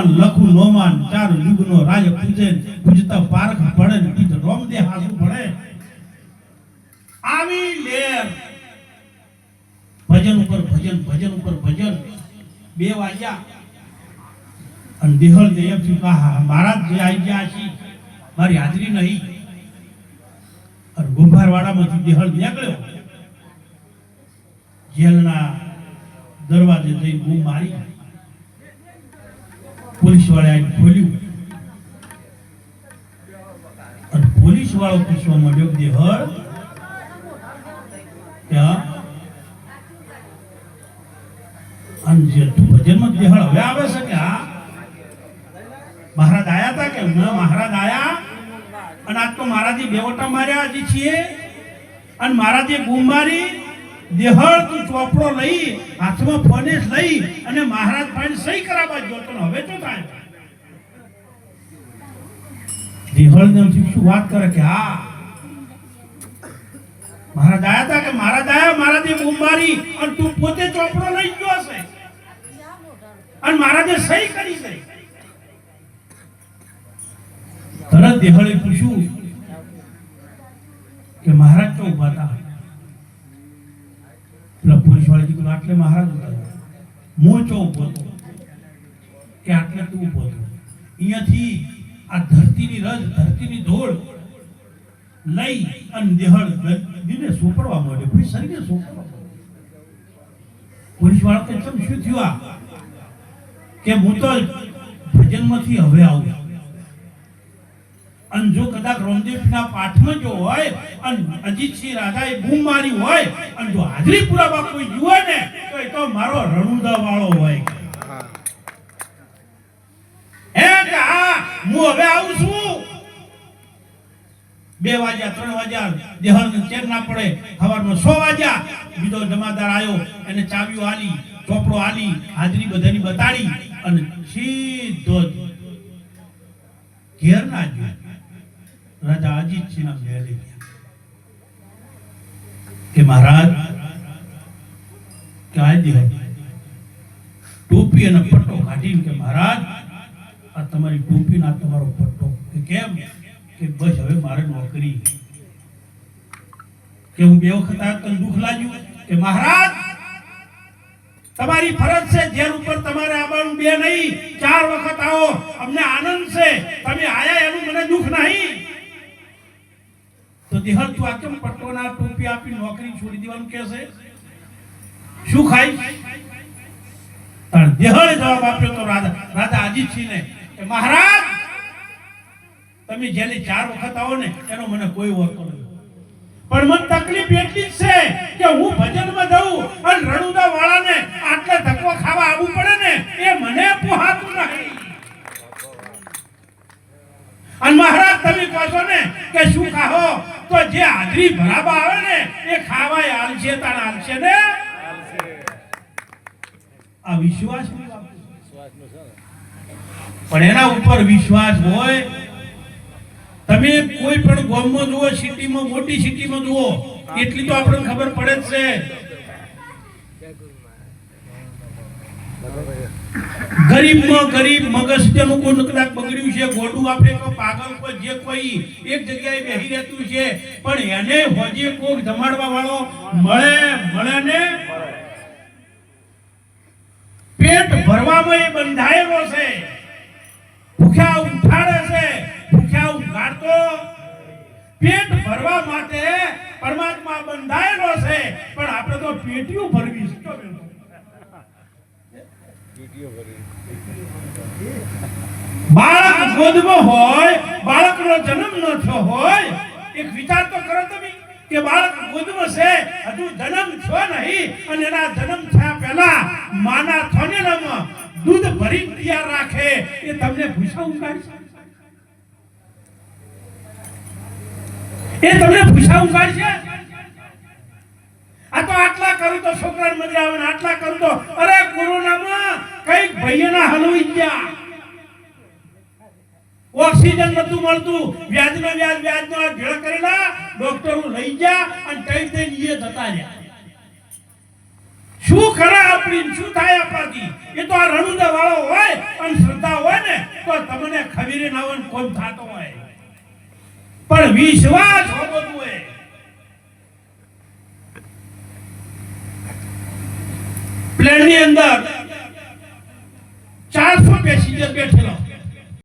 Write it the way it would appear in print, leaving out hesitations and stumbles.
નોમાન લખુ નોમાન ચાર યુગનો રાજ પૂજે પૂજતા પારખ પડે ને પીત રોમદે હાસુ પડે આવી લેર ભજન ઉપર ભજન ભજન ઉપર ભજન 2 વાગ્યા અને દેહળ દેવ ચુકા મહારાજ જે આવી ગયા છે મારી હાજરી નહીં અને ગુંભારવાડામાંથી દેહળ નીકળ્યો જેલના દરવાજે જઈ બૂમ મારી પોલીસ વાળાએ ખોલ્યું અને પોલીસ વાળો પૂછવા માંડ્યો દેહળ ક્યાં અને જે ભજનમાં દેહળ હવે આવે છે કે હા મહારાજ આયા હતા કે મહારાજ આયા અને આજ તો મહારાજે બેવટા માર્યા હજી છીએ અને મહારાજે બૂમ મારી દેહળ તું ચોપડો લઈ હાથમાં ફોનેસ લઈ અને મહારાજ પાસે સહી કરાવવા જોતો હવે તો થાય દેહળ ને શું વાત કરે કે હા મહારાજ આયા હતા કે મહારાજ આયા મહારાજે બૂમ મારી અને તું પોતે ચોપડો લઈ ગયો હશે અને મહારાજે સહી કરી છે તરત દેહળે પૂછ્યું કે મહારાજ તો ઉભા હતા પેલા પોલીસ વાળા કીધું આટલે મહારાજ ઉભા મોચો ઉભો હતો કે આટલે તું ઉભો હતો અહીંયાથી આ ધરતીની રજ ધરતીની ધૂળ લઈ અને દેહળ દીને સોપડવા માંડ્યો પછી શરીરે સોપડવા પોલીસ વાળા કે શું થયું આ કે હું તો ભજનમાંથી હવે આવું અને જો કદાચ રોમદેવના પાઠમાં જો હોય અને અજીતસિંહ રાજાએ બૂમ મારી હોય અને જો હાજરી પુરાવા કોઈ જુએ ને તો એ તો મારો રણુદા વાળો હોય હે કે હા હું હવે આવું છું 2 વાગ્યા 3 વાગ્યા દેહળને ચેર ના પડે સવારમાં 6 વાગ્યા બીજો જમાદાર આવ્યો એને ચાવીઓ આલી ચોપડો આલી હાજરી બધાની બતાડી અને સીધો ઘેર ના ગયો રાજા અજીતસિંહ ના ઘેર ગયા કે મહારાજ કે આ દેહ ટોપી અને પટ્ટો કાઢીને કે મહારાજ આ તમારી ટોપી ના તમારો પટ્ટો કે કેમ કે બસ હવે મારે નોકરી કે હું 2 વખત આ તને દુઃખ લાગ્યું કે મહારાજ તમારી ફરજ છે જેલ ઉપર તમારે આવવાનું 2 નહીં 4 વખત આવો અમને આનંદ છે તમે આયા એનું મને દુઃખ નહીં તો દેહળ તું આ કેમ પટ્ટોના ટોપી આપી નોકરી છોડી દેવાનું કે છે શું ખાઈ તાર દેહળે જવાબ આપ્યો તો રાજા અજીતસિંહને કે મહારાજ તમે જેને 4 વખત આવો ને એનો મને કોઈ ઓળખો નથી પણ મને તકલીફ એટલી જ છે કે હું ભજનમાં જાઉં અને રણુદા વાળાને આટલે ધક્કો ખાવા આવવું પડે ને એ મને પોહાતું નહીં અને મહારાજ તમે કહો છો ને કે શું ખાઓ તો જે હાજરી ભરાવા આવે ને એ ખાવાય આલશે તાણ આલશે ને આ વિશ્વાસ પણ એના ઉપર વિશ્વાસ હોય તમે કોઈ પણ ગામમાં જુઓ સિટીમાં મોટી સિટીમાં જુઓ એટલી તો આપણને ખબર પડે જ છે ગરીબમાં ગરીબ મગજ તેનું કોઈ કદાચ બગડ્યું છે ગોડું આપણે કોઈ પાગલ કોઈ જે કોઈ એક જગ્યાએ બેહી રહેતું છે પણ એને હોજે કોક જમાડવા વાળો મળે ને પેટ ભરવામાં એ બંધાયેલો છે ભૂખ્યા ઉઠાડે છે ભૂખ્યા ઉગાડતો પેટ ભરવા માટે પરમાત્મા બંધાયેલો છે પણ આપણે તો પેટીઓ ભરવી છે બાળક ગોદમાં હોય બાળકનો જન્મ ન થયો હોય એક વિચાર તો કરો તમે કે બાળક ગોદમાં છે હજુ જન્મ થયો નહીં અને એના જન્મ થયા પહેલા માના થોનેલામાં દૂધ ભરી તૈયાર રાખે એ તમને ભૂસા ઉગાડશે એ તમને ભૂસા ઉગાડશે આ તો આટલા કરું તો છોકરાને મજા આવે ને આટલા કરું તો અરે કોરોનામાં કઈક ભાઈઓના હલવી ગયા ઓક્સિજન નતું મળતું વ્યાજનો ભેળ કરેલા ડોક્ટરો લઈ ગયા અને કઈ દઈને એ જતા રહ્યા શું ખરા આપણી શું થાય આપણાથી એ તો આ રણુદા વાળો હોય અને શ્રદ્ધા હોય તો તમને ખબીરે ના હોય ને કોમ થતો હોય, પણ વિશ્વાસ હોવો જોઈએ. પ્લેનની અંદર 400 પેસેન્જર બેઠેલા,